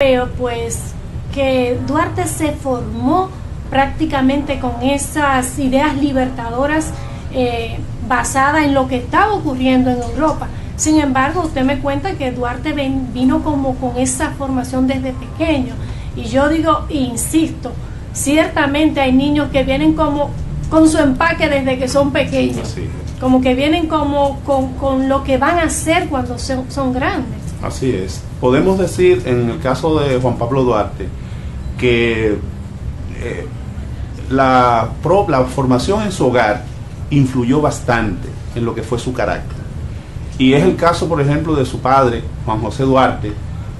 Veo pues que Duarte se formó prácticamente con esas ideas libertadoras basadas en lo que estaba ocurriendo en Europa. Sin embargo, usted me cuenta que Duarte vino como con esa formación desde pequeño. Y yo digo, insisto, ciertamente hay niños que vienen como con su empaque desde que son pequeños. Como que vienen como con lo que van a hacer cuando son grandes. Así es. Podemos decir, en el caso de Juan Pablo Duarte, que la formación en su hogar influyó bastante en lo que fue su carácter. Y es el caso, por ejemplo, de su padre, Juan José Duarte,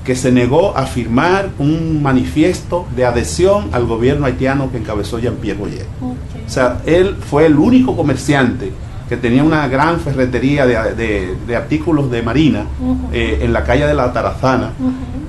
que se negó a firmar un manifiesto de adhesión al gobierno haitiano que encabezó Jean-Pierre Boyer. Okay. O sea, él fue el único comerciante que tenía una gran ferretería de artículos de marina en la calle de la Tarazana,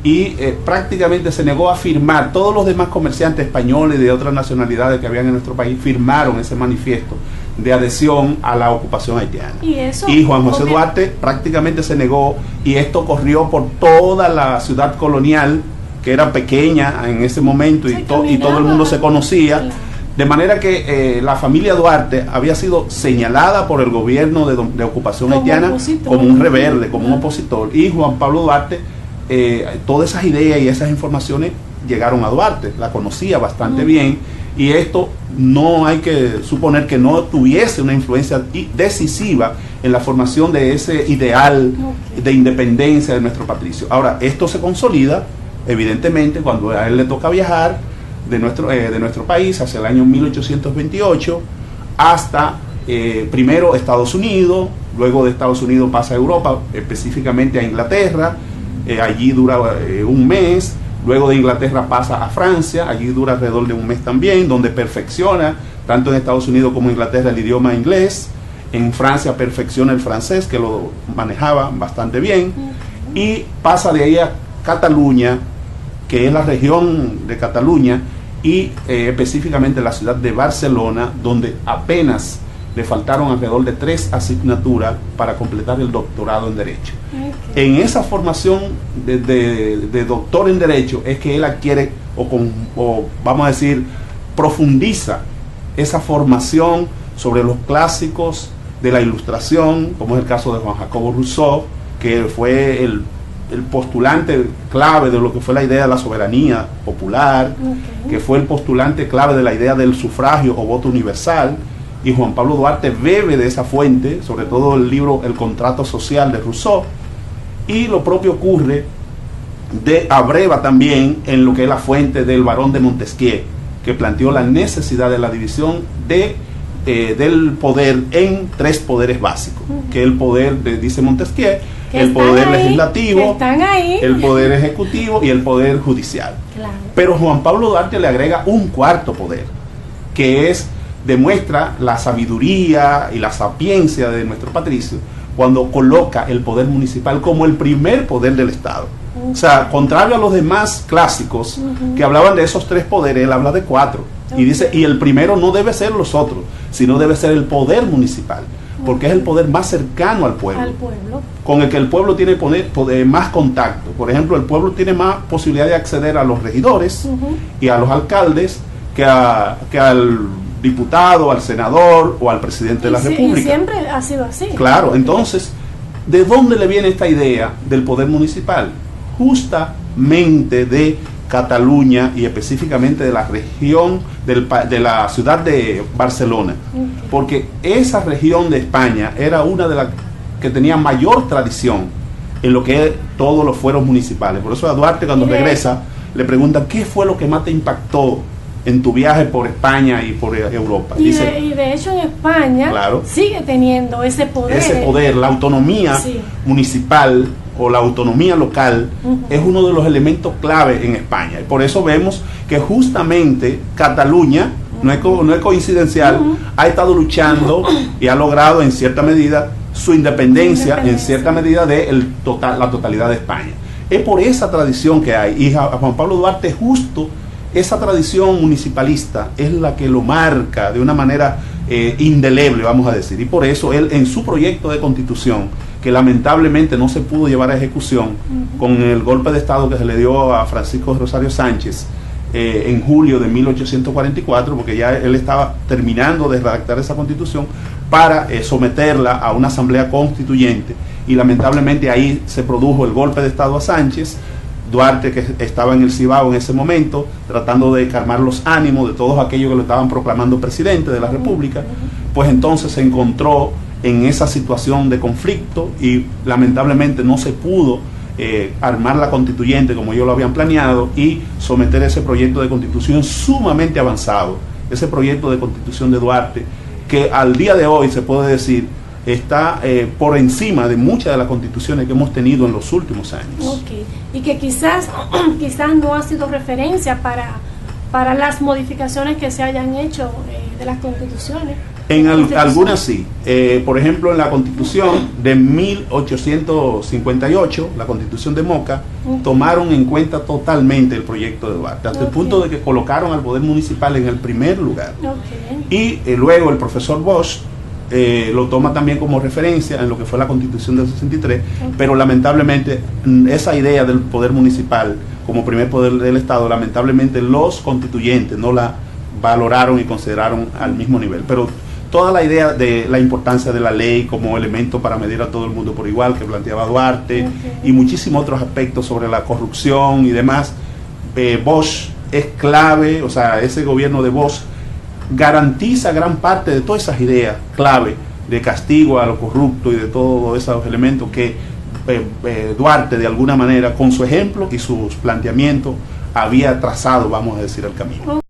y prácticamente se negó a firmar. Todos los demás comerciantes españoles de otras nacionalidades que habían en nuestro país firmaron ese manifiesto de adhesión a la ocupación haitiana. Y Juan José Duarte prácticamente se negó, y esto corrió por toda la ciudad colonial, que era pequeña en ese momento, y todo el mundo se conocía. Claro. De manera que la familia Duarte había sido señalada por el gobierno de ocupación haitiana como un rebelde, como un opositor. Y Juan Pablo Duarte, todas esas ideas y esas informaciones llegaron a Duarte, la conocía bastante bien, y esto no hay que suponer que no tuviese una influencia decisiva en la formación de ese ideal de independencia de nuestro patricio. Ahora, esto se consolida, evidentemente, cuando a él le toca viajar de nuestro país hacia el año 1828 hasta primero Estados Unidos, luego de Estados Unidos pasa a Europa, específicamente a Inglaterra, allí dura un mes, luego de Inglaterra pasa a Francia, allí dura alrededor de un mes también, donde perfecciona tanto en Estados Unidos como en Inglaterra el idioma inglés. En Francia perfecciona el francés, que lo manejaba bastante bien, y pasa de ahí a Cataluña, que es la región de Cataluña, y específicamente la ciudad de Barcelona, donde apenas le faltaron alrededor de 3 asignaturas para completar el doctorado en Derecho. En esa formación de doctor en Derecho es que él adquiere, o vamos a decir, profundiza esa formación sobre los clásicos de la Ilustración, como es el caso de Juan Jacobo Rousseau, que fue el postulante clave de lo que fue la idea de la soberanía popular, que fue el postulante clave de la idea del sufragio o voto universal. Y Juan Pablo Duarte bebe de esa fuente, sobre todo el libro El Contrato Social de Rousseau, y lo propio ocurre abreva también en lo que es la fuente del Barón de Montesquieu, que planteó la necesidad de la división del poder en 3 poderes básicos, que el poder, dice Montesquieu, el poder legislativo, el poder ejecutivo y el poder judicial. Claro. Pero Juan Pablo Duarte le agrega un 4º poder, que demuestra la sabiduría y la sapiencia de nuestro patricio cuando coloca el poder municipal como el primer poder del Estado. O sea, contrario a los demás clásicos que hablaban de esos 3 poderes, él habla de 4. Y dice, y el primero no debe ser los otros, sino debe ser el poder municipal, porque es el poder más cercano al pueblo, con el que el pueblo tiene poder más contacto. Por ejemplo, el pueblo tiene más posibilidad de acceder a los regidores y a los alcaldes que al diputado, al senador o al presidente de la República. Y siempre ha sido así. Claro, entonces, ¿de dónde le viene esta idea del poder municipal? Justamente de Cataluña, y específicamente de la región de la ciudad de Barcelona, porque esa región de España era una de las que tenía mayor tradición en lo que es todos los fueros municipales. Por eso a Duarte, cuando regresa, le preguntan: ¿qué fue lo que más te impactó en tu viaje por España y por Europa? Y de hecho en España, claro, sigue teniendo ese poder, la autonomía municipal o la autonomía local es uno de los elementos clave en España. Y por eso vemos que justamente Cataluña, no es coincidencial, ha estado luchando y ha logrado en cierta medida su independencia, en cierta medida de la totalidad de España. Es por esa tradición que hay, y a Juan Pablo Duarte justo esa tradición municipalista es la que lo marca de una manera indeleble, vamos a decir, y por eso él en su proyecto de constitución que lamentablemente no se pudo llevar a ejecución con el golpe de Estado que se le dio a Francisco Rosario Sánchez en julio de 1844, porque ya él estaba terminando de redactar esa constitución para someterla a una asamblea constituyente, y lamentablemente ahí se produjo el golpe de Estado a Sánchez. Duarte, que estaba en el Cibao en ese momento, tratando de calmar los ánimos de todos aquellos que lo estaban proclamando presidente de la República, pues entonces se encontró en esa situación de conflicto y lamentablemente no se pudo armar la constituyente como ellos lo habían planeado y someter ese proyecto de constitución sumamente avanzado, ese proyecto de constitución de Duarte, que al día de hoy se puede decir está por encima de muchas de las constituciones que hemos tenido en los últimos años. Okay. Y que quizás no ha sido referencia para las modificaciones que se hayan hecho de las constituciones. En algunas sí. Por ejemplo, en la constitución de 1858, la constitución de Moca, tomaron en cuenta totalmente el proyecto de Duarte, hasta el punto de que colocaron al poder municipal en el primer lugar. Y luego el profesor Bosch lo toma también como referencia en lo que fue la constitución del 63, pero lamentablemente esa idea del poder municipal como primer poder del Estado, lamentablemente los constituyentes no la valoraron y consideraron al mismo nivel. Pero toda la idea de la importancia de la ley como elemento para medir a todo el mundo por igual que planteaba Duarte, y muchísimos otros aspectos sobre la corrupción y demás, Bosch es clave. O sea, ese gobierno de Bosch garantiza gran parte de todas esas ideas clave de castigo a lo corrupto y de todos esos elementos que Duarte de alguna manera con su ejemplo y sus planteamientos había trazado, vamos a decir, el camino.